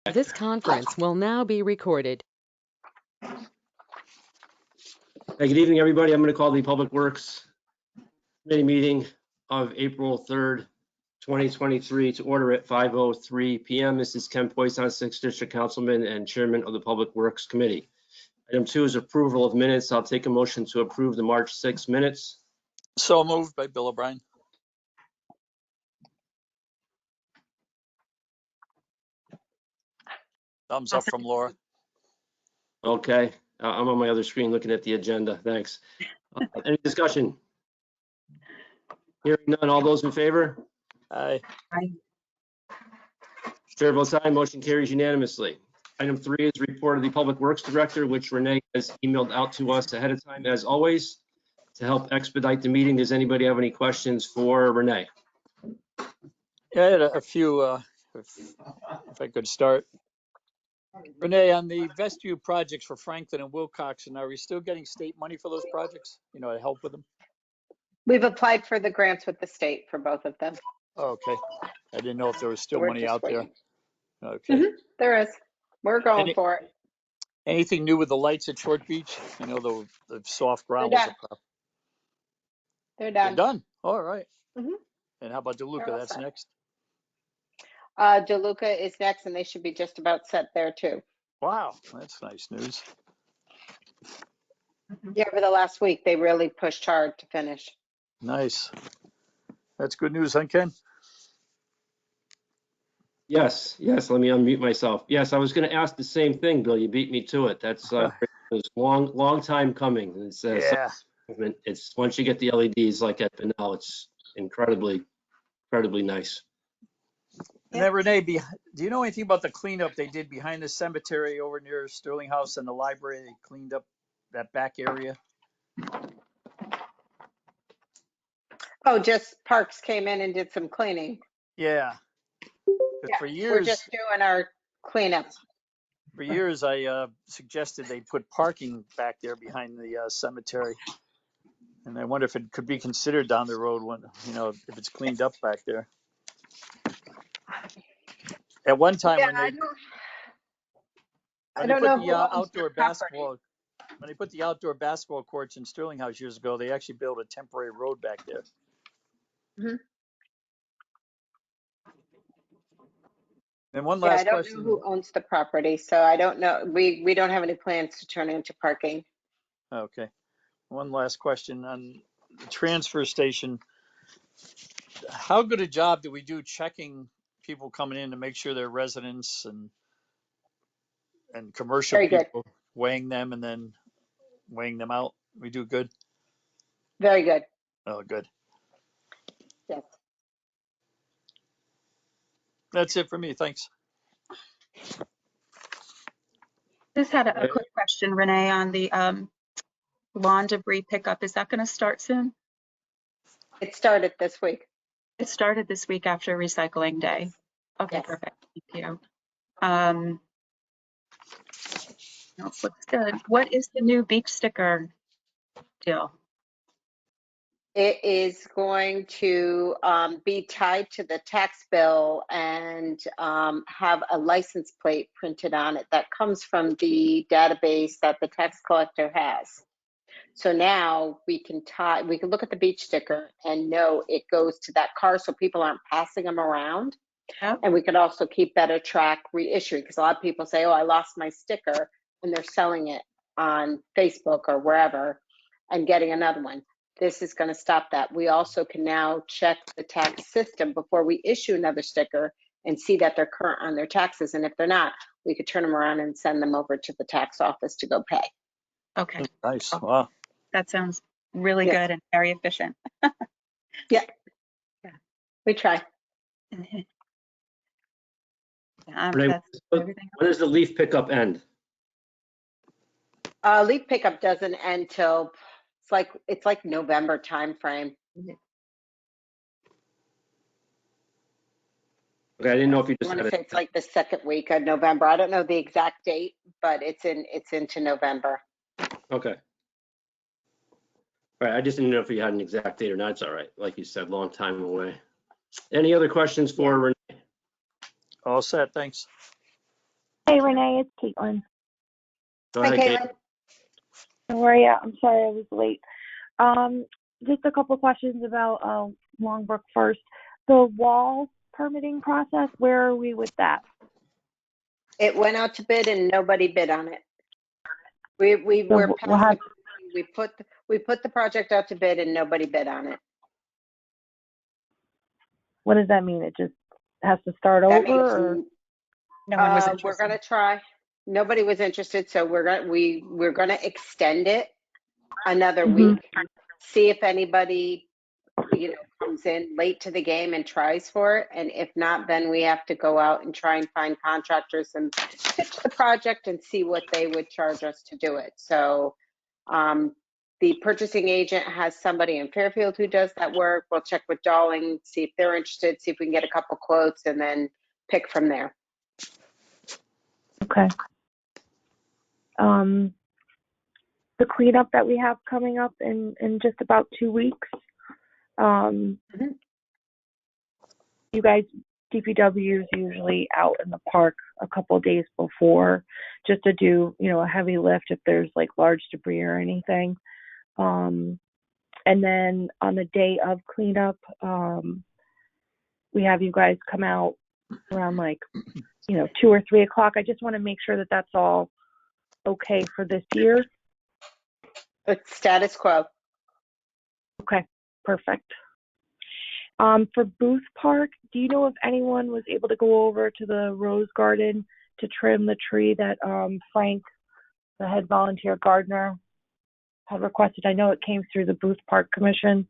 This conference will now be recorded. Hey, good evening, everybody. I'm going to call the Public Works Committee meeting of April 3rd, 2023 to order at 5:03 p.m. This is Ken Poisson, 6th District Councilman and Chairman of the Public Works Committee. Item 2 is approval of minutes. I'll take a motion to approve the March 6 minutes. So moved by Bill O'Brien. Thumbs up from Laura. Okay, I'm on my other screen looking at the agenda. Thanks. Any discussion? Hearing none. All those in favor? Aye. Chair votes aye. Motion carries unanimously. Item 3 is report of the Public Works Director, which Renee has emailed out to us ahead of time, as always, to help expedite the meeting. Does anybody have any questions for Renee? Yeah, I had a few, if I could start. Renee, on the Vestview projects for Franklin and Wilcoxon, are we still getting state money for those projects? You know, to help with them? We've applied for the grants with the state for both of them. Oh, okay. I didn't know if there was still We're money just out waiting. there. Okay. There is. We're going for it. Anything new with the lights at Short Beach? I know the soft ground was a problem. They're They're done. done. All right. Mhm. And how about DeLuca? They're all That's set. next. DeLuca is next, and they should be just about set there too. Wow, that's nice news. Yeah, over the last week, they really pushed hard to finish. Nice. That's good news, huh, Ken? Yes, let me unmute myself. Yes, I was going to ask the same thing, Bill. You beat me to it. That's it was long time coming. It's Yeah. it's once you get the LEDs like at Benel, it's incredibly nice. And then Renee, do you know anything about the cleanup they did behind the cemetery over near Sterling House and the library? They cleaned up that back area. Oh, just Parks came in and did some cleaning. Yeah. For We're years, just doing our cleanup. I suggested they put parking back there behind the cemetery. And I wonder if it could be considered down the road when, you know, if it's cleaned up back there. At one time, when they put the outdoor basketball, when they put the outdoor basketball courts in Sterling House years ago, they actually built a temporary road back there. Mhm. And one Yeah, last I don't question. know who owns the property, so I don't know. We don't have any plans to turn it into parking. Okay. One last question on the transfer station. How good a job do we do checking people coming in to make sure they're residents and commercial Very good. people, weighing them and then weighing them out? We do good? Very good. Oh, good. Yes. That's it for me. Thanks. Just had a quick question, Renee, on the lawn debris pickup. Is that going to start soon? It started this week. It started this week after recycling day. Okay, Yes. perfect. Thank you. No, looks good. What is the new beach sticker deal? It is going to be tied to the tax bill and have a license plate printed on it that comes from the database that the tax collector has. So now we can look at the beach sticker and know it goes to that car so people aren't passing them around. Yeah. And we could also keep better track reissuing, because a lot of people say, oh, I lost my sticker, and they're selling it on Facebook or wherever and getting another one. This is going to stop that. We also can now check the tax system before we issue another sticker and see that they're current on their taxes. And if they're not, we could turn them around and send them over to the tax office to go pay. Okay. Nice. Wow. That sounds really Yes. good and very efficient. Yeah. Yeah. We try. Renee, That's everything. when does the leaf pickup end? Leaf pickup doesn't end till it's like November timeframe. Okay, I didn't know if you I just want had to say it. it's like the second week of November. I don't know the exact date, but it's into November. Okay. All right, I just didn't know if you had an exact date or not. It's all right. Like you said, long time away. Any other questions for Renee? All set. Thanks. Hey, Renee, it's Caitlin. Go Hi, ahead, Kate. Caitlin. How are you? I'm sorry I was late. Just a couple questions about Longbrook first. The wall permitting process, where are we with that? It went out to bid and nobody bid on it. We So were we'll past have, the, we put the project out to bid and nobody bid on it. what does that mean? It just has to start That over, or? means No one was we're interested. gonna try. Nobody was interested, so we're gonna extend it another Mhm. week. See if anybody, comes in late to the game and tries for it. And if not, then we have to go out and try and find contractors and pitch the project and see what they would charge us to do it. So the purchasing agent has somebody in Fairfield who does that work. We'll check with Darling, see if they're interested, see if we can get a couple quotes, and then pick from there. Okay. The cleanup that we have coming up in just about 2 weeks. Mhm. You guys, DPW is usually out in the park a couple of days before, just to do, a heavy lift if there's like large debris or anything. And then on the day of cleanup, we have you guys come out around 2 or 3 o'clock. I just want to make sure that that's all okay for this year. It's status quo. Okay, perfect. For Booth Park, do you know if anyone was able to go over to the Rose Garden to trim the tree that Frank, the head volunteer gardener, had requested? I know it came through the Booth Park Commission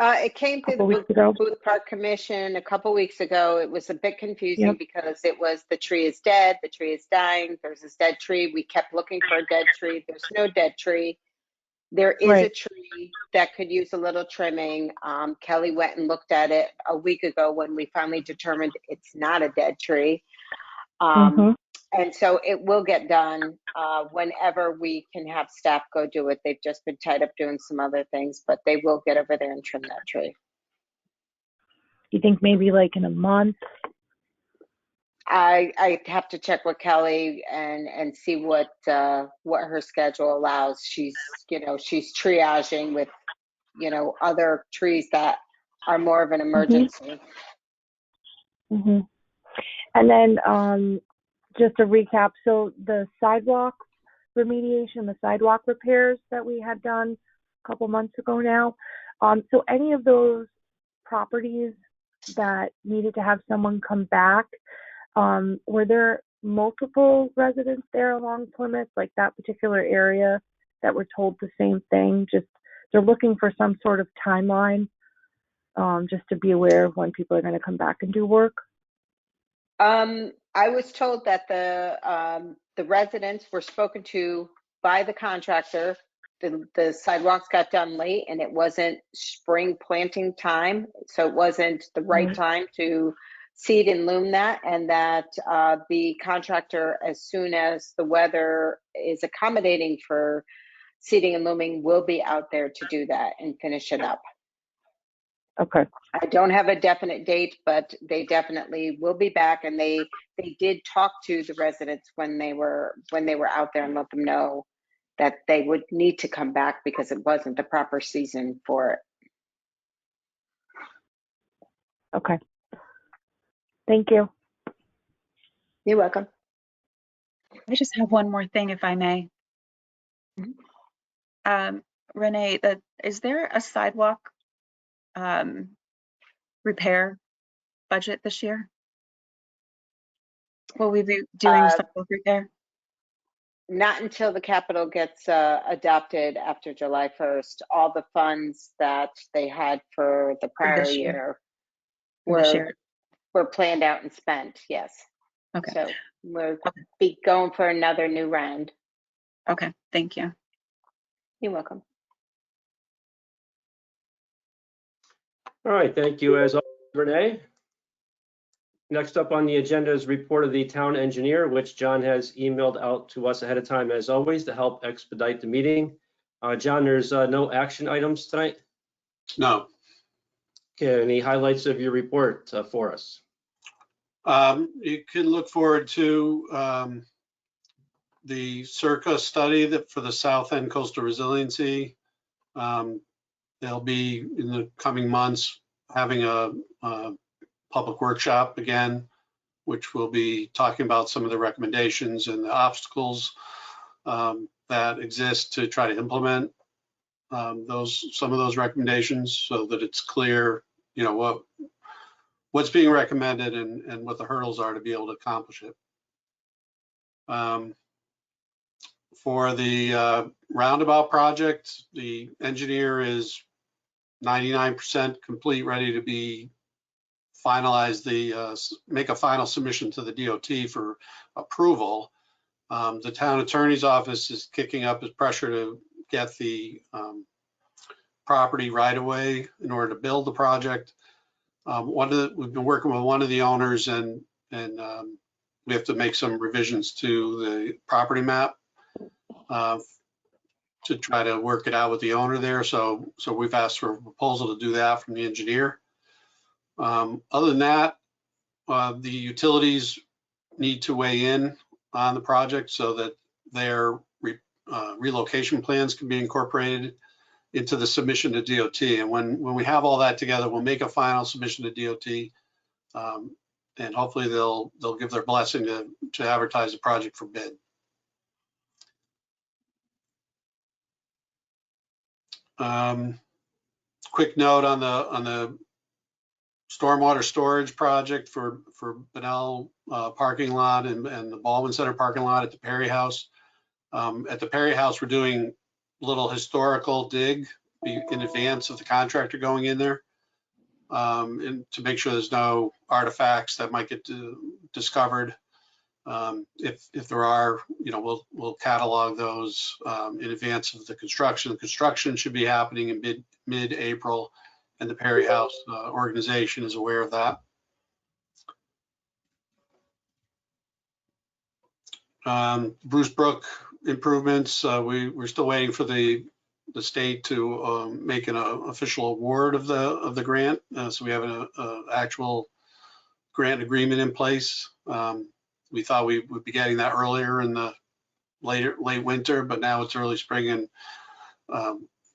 It came a through the couple weeks ago. Booth Park Commission a couple weeks ago. It was a bit confusing Yep. because it was the tree is dead, the tree is dying, there's this dead tree. We kept looking for a dead tree. There's no dead tree. There is a Right. tree that could use a little trimming. Kelly went and looked at it a week ago when we finally determined it's not a dead tree. Mhm. And so it will get done whenever we can have staff go do it. They've just been tied up doing some other things, but they will get over there and trim that tree. You think maybe like in a month? I have to check with Kelly and see what her schedule allows. She's triaging with other trees that are more of an emergency. Mhm. And then just a recap. So the sidewalk remediation, the sidewalk repairs that we had done a couple months ago now. So any of those properties that needed to have someone come back, were there multiple residents there along Plymouth, like that particular area, that were told the same thing? Just they're looking for some sort of timeline, just to be aware of when people are going to come back and do work. I was told that the residents were spoken to by the contractor. The sidewalks got done late and it wasn't spring planting time, so it wasn't the right time to seed and loom that, and that the contractor, as soon as the weather is accommodating for seeding and looming, will be out there to do that and finish it up. Okay. I don't have a definite date, but they definitely will be back, and they did talk to the residents when they were out there and let them know that they would need to come back because it wasn't the proper season for it. Okay. Thank you. You're welcome. I just have one more thing, if I may. Renee, is there a sidewalk repair budget this year? Will we be doing sidewalk repair? Not until the capital gets adopted after July 1st. All the funds that they had for the prior year were planned out and spent. Yes. Okay. So we'll be going for another new round. Okay. Thank you. You're welcome. All right, thank you as always, Renee. Next up on the agenda is report of the town engineer, which John has emailed out to us ahead of time as always to help expedite the meeting. John, there's no action items tonight? No. Okay, any highlights of your report for us? You can look forward to the CIRCA study that for the South End Coastal Resiliency. They'll be in the coming months having a public workshop again, which will be talking about some of the recommendations and the obstacles that exist to try to implement some of those recommendations, so that it's clear, you know, what's being recommended and what the hurdles are to be able to accomplish it. For the roundabout project, the engineer is 99% complete, ready to be finalized, make a final submission to the DOT for approval. The town attorney's office is kicking up his pressure to get the property right away in order to build the project. We've been working with one of the owners, and we have to make some revisions to the property map to try to work it out with the owner there. So we've asked for a proposal to do that from the engineer. Other than that, the utilities need to weigh in on the project so that their relocation plans can be incorporated into the submission to DOT. And when we have all that together, we'll make a final submission to DOT, and hopefully they'll give their blessing to advertise the project for bid. Quick note on the stormwater storage project for Bunnell parking lot and the Baldwin Center parking lot at the Perry House. At the Perry House, we're doing a little historical dig in advance of the contractor going in there, and to make sure there's no artifacts that might get discovered. If there are, you know, we'll catalog those in advance of the construction. The construction should be happening in mid-April, and the Perry House organization is aware of that. Bruce Brook improvements, we're still waiting for the state to make an official award of the grant. So we have an actual grant agreement in place. We thought we would be getting that earlier in the late winter, but now it's early spring, and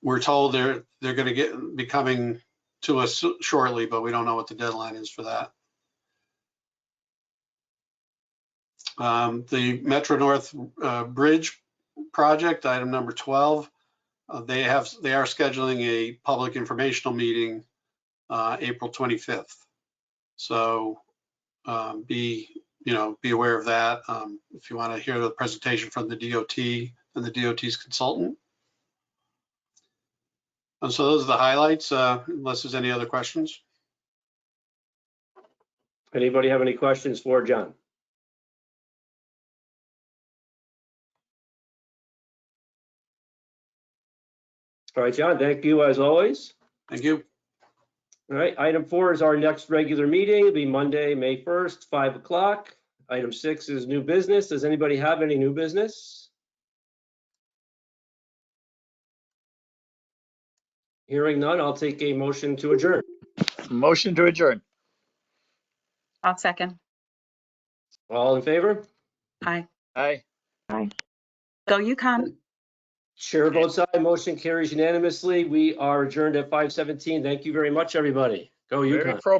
we're told they're going to be coming to us shortly, but we don't know what the deadline is for that. The Metro North Bridge project, item number 12, they are scheduling a public informational meeting April 25th. So be aware of that if you want to hear the presentation from the DOT and the DOT's consultant. And so those are the highlights, unless there's any other questions. Anybody have any questions for John? All right, John, thank you as always. Thank you. All right, item 4 is our next regular meeting. It'll be Monday, May 1st, 5 o'clock. Item 6 is new business. Does anybody have any new business? Hearing none, I'll take a motion to adjourn. Motion to adjourn. I'll second. All in favor? Aye. Aye. Aye. Go UConn. Chair votes aye, motion carries unanimously. We are adjourned at 5:17. Thank you very much, everybody. Go Very UConn.